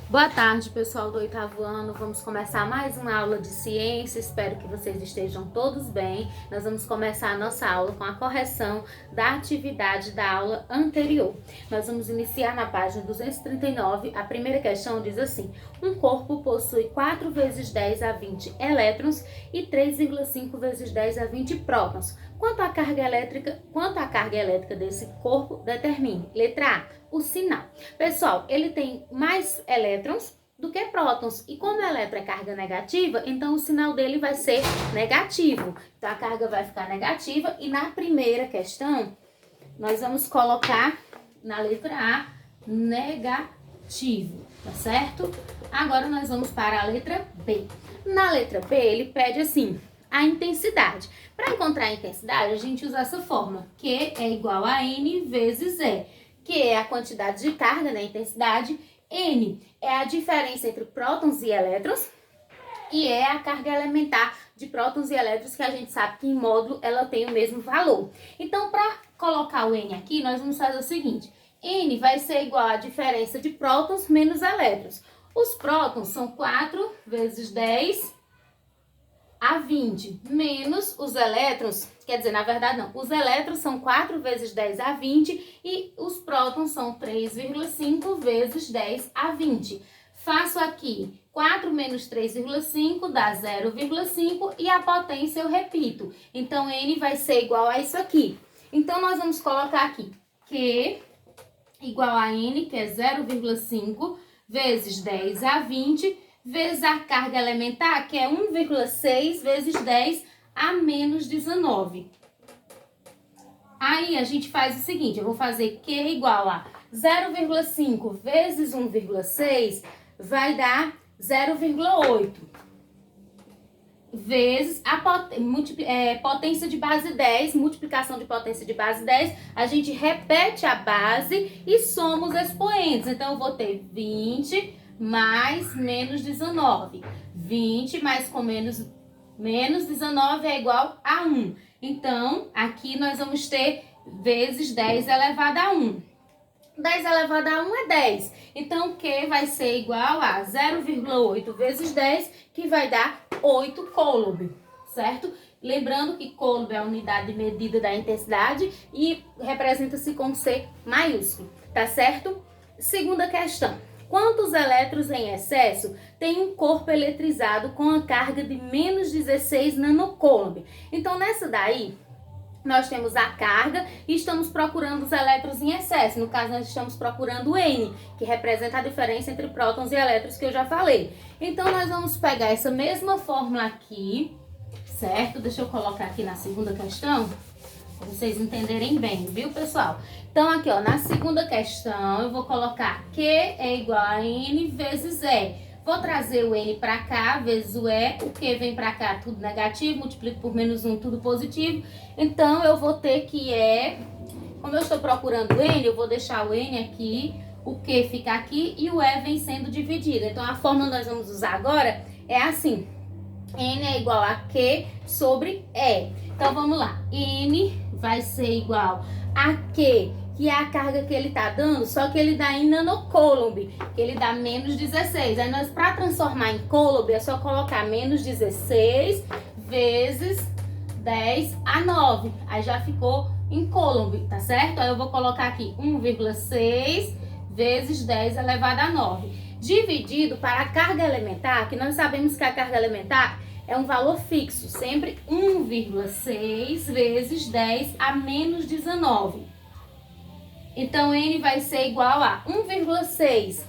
Boa tarde, pessoal do 8º ano. Vamos começar mais uma aula de ciência. Espero que vocês estejam todos bem. Nós vamos começar a nossa aula com a correção da atividade da aula anterior. Nós vamos iniciar na página 239. A primeira questão diz assim: um corpo possui 4 vezes 10 a 20 elétrons e 3,5 vezes 10 a 20 prótons. Quanto à carga elétrica desse corpo, determine. Letra A, o sinal. Pessoal, ele tem mais elétrons do que prótons. E como elétron é carga negativa, então o sinal dele vai ser negativo. Então a carga vai ficar negativa. E na primeira questão, nós vamos colocar na letra A, negativo, tá certo? Agora nós vamos para a letra B. Na letra B, ele pede assim: a intensidade. Para encontrar a intensidade, a gente usa essa fórmula, Q é igual a N vezes E, que é a quantidade de carga, né, intensidade. N é a diferença entre prótons e elétrons, e é a carga elementar de prótons e elétrons, que a gente sabe que em módulo ela tem o mesmo valor. Então, para colocar o N aqui, nós vamos fazer o seguinte: N vai ser igual à diferença de prótons menos elétrons. Os prótons são 4 vezes 10 a 20, menos os elétrons, quer dizer, na verdade não, os elétrons são 4 vezes 10 a 20 e os prótons são 3,5 vezes 10 a 20. Faço aqui 4 menos 3,5 dá 0,5 e a potência eu repito. Então, N vai ser igual a isso aqui. Então, nós vamos colocar aqui Q igual a N, que é 0,5 vezes 10 a 20, vezes a carga elementar, que é 1,6 vezes 10 a menos 19. Aí, a gente faz o seguinte: eu vou fazer Q igual a 0,5 vezes 1,6, vai dar 0,8. Vezes a potência de base 10, multiplicação de potência de base 10, a gente repete a base e soma os expoentes. Então, eu vou ter 20 mais menos 19. 20 mais com menos 19 é igual a 1. Então, aqui nós vamos ter vezes 10 elevado a 1. 10 elevado a 1 é 10. Então, Q vai ser igual a 0,8 vezes 10, que vai dar 8 coulomb, certo? Lembrando que coulomb é a unidade de medida da intensidade e representa-se com C maiúsculo, tá certo? Segunda questão: quantos elétrons em excesso tem um corpo eletrizado com a carga de menos 16 nanocoulomb? Então, nessa daí, nós temos a carga e estamos procurando os elétrons em excesso. No caso, nós estamos procurando o N, que representa a diferença entre prótons e elétrons, que eu já falei. Então, nós vamos pegar essa mesma fórmula aqui, certo? Deixa eu colocar aqui na segunda questão, para vocês entenderem bem, viu, pessoal? Então, aqui, ó, na segunda questão, eu vou colocar Q é igual a N vezes E. Vou trazer o N para cá, vezes o E. O Q vem para cá, tudo negativo. Multiplico por menos 1, tudo positivo. Então, eu vou ter que como eu estou procurando o N, eu vou deixar o N aqui, o Q fica aqui e o E vem sendo dividido. Então, a fórmula que nós vamos usar agora é assim: N é igual a Q sobre E. Então, vamos lá. N vai ser igual a Q, que é a carga que ele tá dando, só que ele dá em nanocoulomb, que ele dá menos 16. Aí nós, para transformar em coulomb, é só colocar menos 16 vezes 10 a 9. Aí já ficou em coulomb, tá certo? Aí eu vou colocar aqui 1,6 vezes 10 elevado a 9. Dividido para a carga elementar, que nós sabemos que a carga elementar é um valor fixo, sempre 1,6 vezes 10 a menos 19. Então, N vai ser igual a 1,6.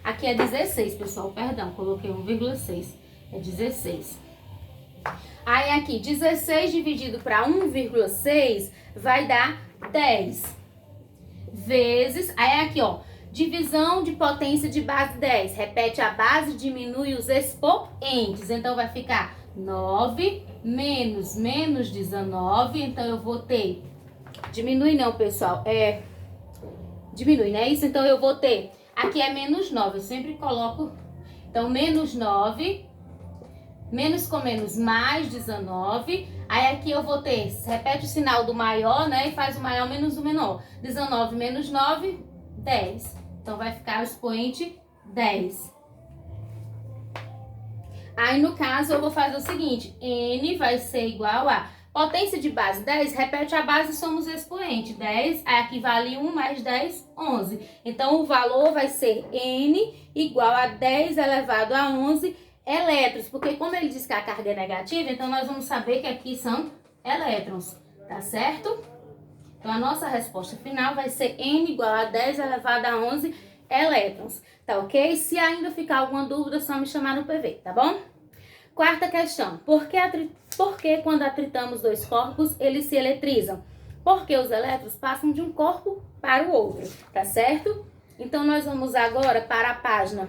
Aqui é 16, pessoal, perdão, coloquei 1,6. É 16. Aí, aqui, 16 dividido para 1,6 vai dar 10. Vezes, aí aqui, ó, divisão de potência de base 10. Repete a base, diminui os expoentes. Então, vai ficar 9 menos 19. Então, eu vou ter... Diminui não, pessoal, diminui, né? Isso, então eu vou ter... Aqui é menos 9, eu sempre coloco... Então, menos 9, menos com menos, mais 19. Aí aqui eu vou ter... Repete o sinal do maior, né? E faz o maior menos o menor. 19 menos 9, 10. Então, vai ficar o expoente 10. Aí, no caso, eu vou fazer o seguinte, N vai ser igual a potência de base 10, repete a base e somos expoente. 10, aí aqui vale 1 mais 10, 11. Então, o valor vai ser N igual a 10 elevado a 11 elétrons. Porque como ele diz que a carga é negativa, então nós vamos saber que aqui são elétrons, tá certo? Então, a nossa resposta final vai ser N igual a 10 elevado a 11 elétrons, tá ok? Se ainda ficar alguma dúvida, é só me chamar no PV, tá bom? Quarta questão, por que quando atritamos dois corpos, eles se eletrizam? Porque os elétrons passam de um corpo para o outro, tá certo? Então, nós vamos agora para a página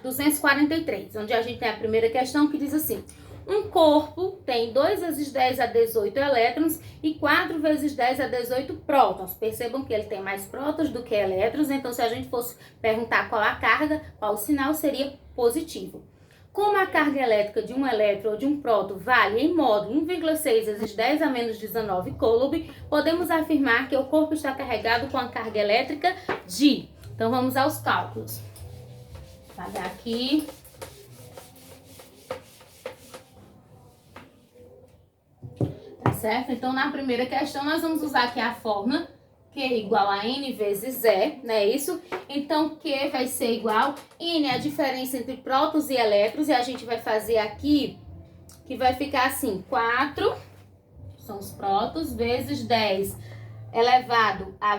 243, onde a gente tem a primeira questão que diz assim: um corpo tem 2 vezes 10 a 18 elétrons e 4 vezes 10 a 18 prótons. Percebam que ele tem mais prótons do que elétrons, então se a gente fosse perguntar qual a carga, qual o sinal, seria positivo. Como a carga elétrica de um elétron ou de um próton vale em módulo 1,6 vezes 10 a menos 19 coulomb, podemos afirmar que o corpo está carregado com a carga elétrica de... Então vamos aos cálculos. Vou apagar aqui. Certo? Então, na primeira questão, nós vamos usar aqui a fórmula Q igual a N vezes E, não é isso? Então, Q vai ser igual, N é a diferença entre prótons e elétrons, e a gente vai fazer aqui, que vai ficar assim, 4, são os prótons, vezes 10 elevado a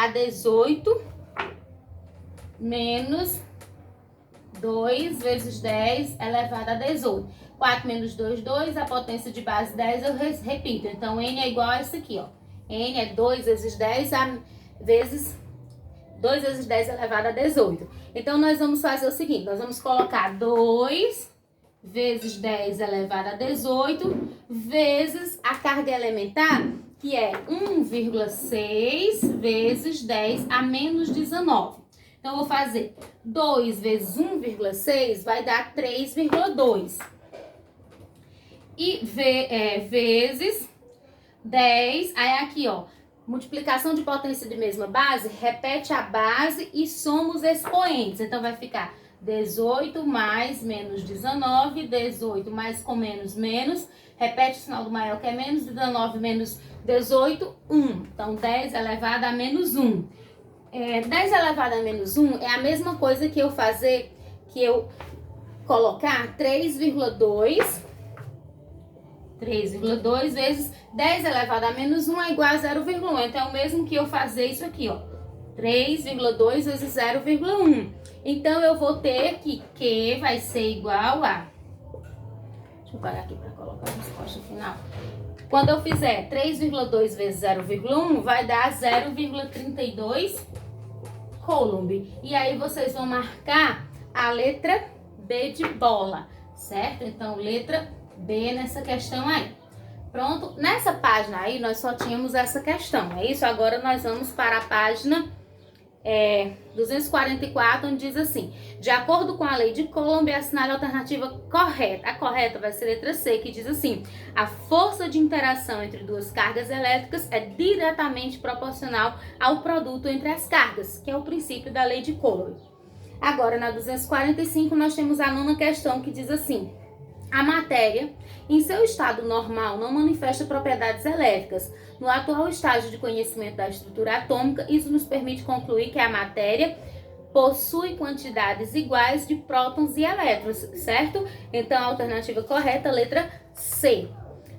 18, menos 2 vezes 10 elevado a 18. 4 menos 2, 2, a potência de base 10 eu repito. Então, N é igual a isso aqui, ó. N é 2 vezes 10 vezes 2 vezes 10 elevado a 18. Então, nós vamos fazer o seguinte, nós vamos colocar 2 vezes 10 elevado a 18 vezes a carga elementar, que é 1,6 vezes 10 a menos 19. Então, eu vou fazer 2 vezes 1,6 vai dar 3,2. E vezes 10, aí aqui, ó, multiplicação de potência de mesma base, repete a base e somos expoentes. Então, vai ficar 18 mais menos 19, 18 mais com menos, menos, repete o sinal do maior que é menos, 19 menos 18, 1. Então, 10 elevado a menos 1. 10 elevado a menos 1 é a mesma coisa que eu fazer, que eu colocar 3,2 vezes 10 elevado a menos 1 é igual a 0,1. Então, é o mesmo que eu fazer isso aqui, ó. 3,2 vezes 0,1. Então, eu vou ter que Q vai ser igual a... Deixa eu parar aqui para colocar a resposta final. Quando eu fizer 3,2 vezes 0,1, vai dar 0,32 coulomb. E aí, vocês vão marcar a letra B de bola, certo? Então, letra B nessa questão aí. Pronto? Nessa página aí, nós só tínhamos essa questão, é isso? Agora, nós vamos para a página 244, onde diz assim: de acordo com a lei de Coulomb, assinale a alternativa correta. A correta vai ser a letra C, que diz assim: a força de interação entre duas cargas elétricas é diretamente proporcional ao produto entre as cargas, que é o princípio da lei de Coulomb. Agora, na 245, nós temos a nona questão, que diz assim: a matéria, em seu estado normal, não manifesta propriedades elétricas. No atual estágio de conhecimento da estrutura atômica, isso nos permite concluir que a matéria possui quantidades iguais de prótons e elétrons, certo? Então, a alternativa correta, letra C.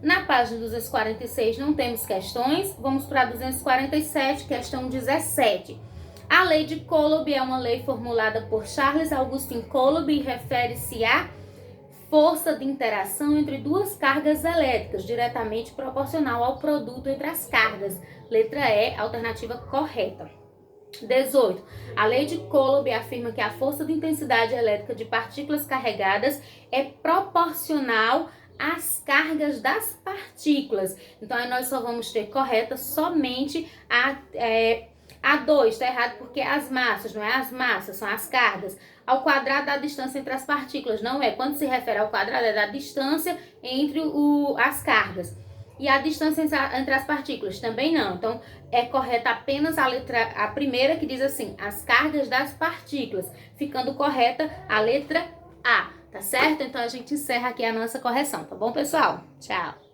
Na página 246 não temos questões, vamos para a 247, questão 17. A lei de Coulomb é uma lei formulada por Charles Augustin Coulomb e refere-se à força de interação entre duas cargas elétricas, diretamente proporcional ao produto entre as cargas. Letra E, alternativa correta. 18. A lei de Coulomb afirma que a força de intensidade elétrica de partículas carregadas é proporcional às cargas das partículas. Então, aí nós só vamos ter correta somente a 2, tá errado porque as massas, não é as massas, são as cargas. Ao quadrado da distância entre as partículas, não é. Quando se refere ao quadrado, é da distância entre as cargas. E a distância entre as partículas? Também não. Então, é correta apenas a primeira, que diz assim, as cargas das partículas, ficando correta a letra A, tá certo? Então, a gente encerra aqui a nossa correção, tá bom, pessoal? Tchau!